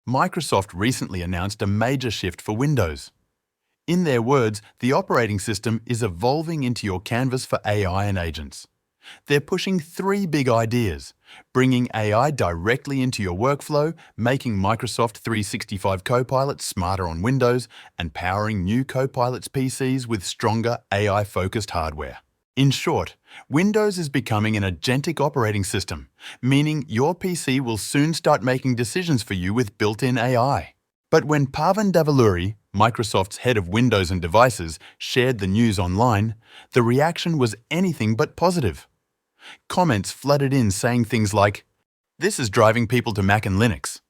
Microsoft recently announced a major shift for Windows. In their words, the operating system is evolving into your canvas for AI and agents. They're pushing three big ideas: bringing AI directly into your workflow, making Microsoft 365 Copilot smarter on Windows, and powering new Copilot PCs with stronger AI-focused hardware. In short, Windows is becoming an agentic operating system, meaning your PC will soon start making decisions for you with built-in AI. But when Pavan Davuluri, Microsoft's head of Windows and devices, shared the news online, the reaction was anything but positive. Comments flooded in saying things like, "This is driving people to Mac and Linux.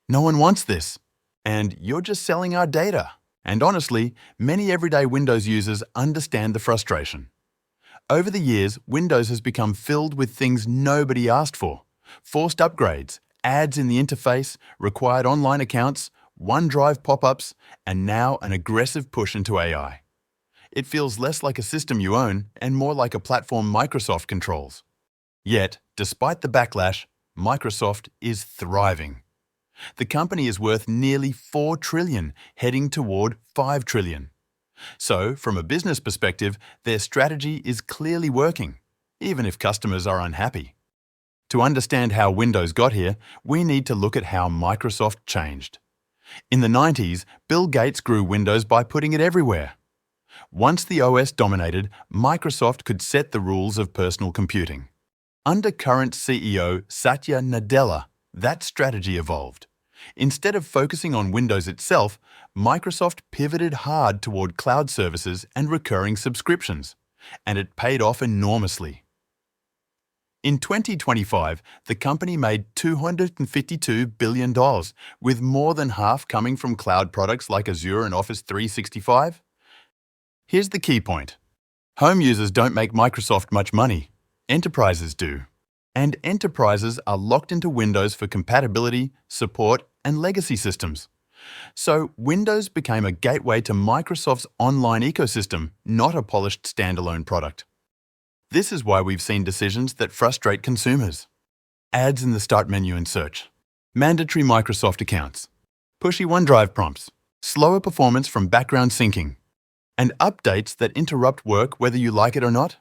No one wants this. And you're just selling our data." And honestly, many everyday Windows users understand the frustration. Over the years, Windows has become filled with things nobody asked for: forced upgrades, ads in the interface, required online accounts, OneDrive pop-ups, and now an aggressive push into AI. It feels less like a system you own and more like a platform Microsoft controls. Yet, despite the backlash, Microsoft is thriving. The company is worth nearly $4 trillion, heading toward $5 trillion. So, from a business perspective, their strategy is clearly working, even if customers are unhappy. To understand how Windows got here, we need to look at how Microsoft changed. In the 90s, Bill Gates grew Windows by putting it everywhere. Once the OS dominated, Microsoft could set the rules of personal computing. Under current CEO Satya Nadella, that strategy evolved. Instead of focusing on Windows itself, Microsoft pivoted hard toward cloud services and recurring subscriptions, and it paid off enormously. In 2025, the company made $252 billion, with more than half coming from cloud products like Azure and Office 365. Here's the key point. Home users don't make Microsoft much money. Enterprises do. And enterprises are locked into Windows for compatibility, support, and legacy systems. So Windows became a gateway to Microsoft's online ecosystem, not a polished standalone product. This is why we've seen decisions that frustrate consumers. Ads in the start menu and search, mandatory Microsoft accounts, pushy OneDrive prompts, slower performance from background syncing, and updates that interrupt work whether you like it or not.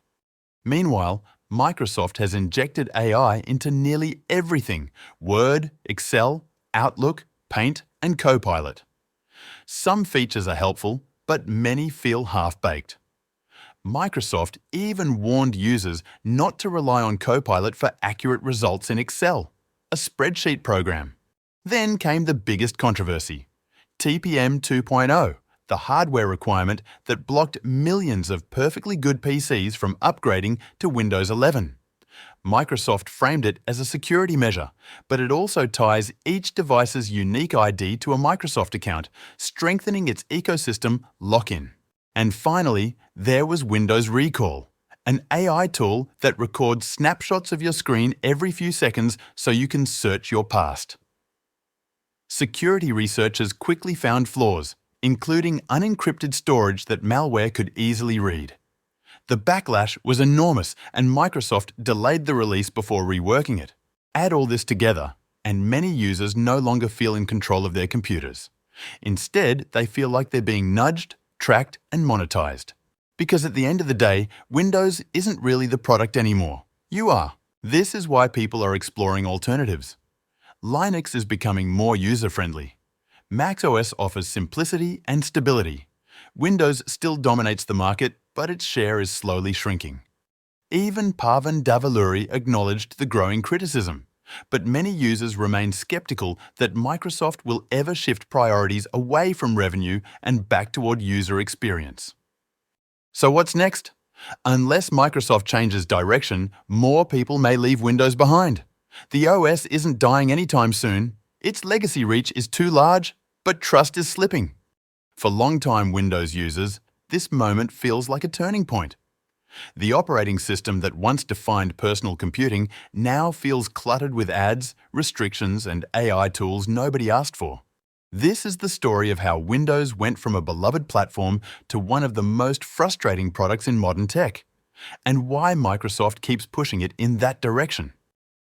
Meanwhile, Microsoft has injected AI into nearly everything: Word, Excel, Outlook, Paint, and Copilot. Some features are helpful, but many feel half-baked. Microsoft even warned users not to rely on Copilot for accurate results in Excel, a spreadsheet program. Then came the biggest controversy: TPM 2.0, the hardware requirement that blocked millions of perfectly good PCs from upgrading to Windows 11. Microsoft framed it as a security measure, but it also ties each device's unique ID to a Microsoft account, strengthening its ecosystem lock-in. And finally, there was Windows Recall, an AI tool that records snapshots of your screen every few seconds so you can search your past. Security researchers quickly found flaws, including unencrypted storage that malware could easily read. The backlash was enormous, and Microsoft delayed the release before reworking it. Add all this together, and many users no longer feel in control of their computers. Instead, they feel like they're being nudged, tracked, and monetized. Because at the end of the day, Windows isn't really the product anymore. You are. This is why people are exploring alternatives. Linux is becoming more user-friendly. macOS offers simplicity and stability. Windows still dominates the market, but its share is slowly shrinking. Even Pavan Davuluri acknowledged the growing criticism, but many users remain skeptical that Microsoft will ever shift priorities away from revenue and back toward user experience. So what's next? Unless Microsoft changes direction, more people may leave Windows behind. The OS isn't dying anytime soon. Its legacy reach is too large, but trust is slipping. For longtime Windows users, this moment feels like a turning point. The operating system that once defined personal computing now feels cluttered with ads, restrictions, and AI tools nobody asked for. This is the story of how Windows went from a beloved platform to one of the most frustrating products in modern tech, and why Microsoft keeps pushing it in that direction.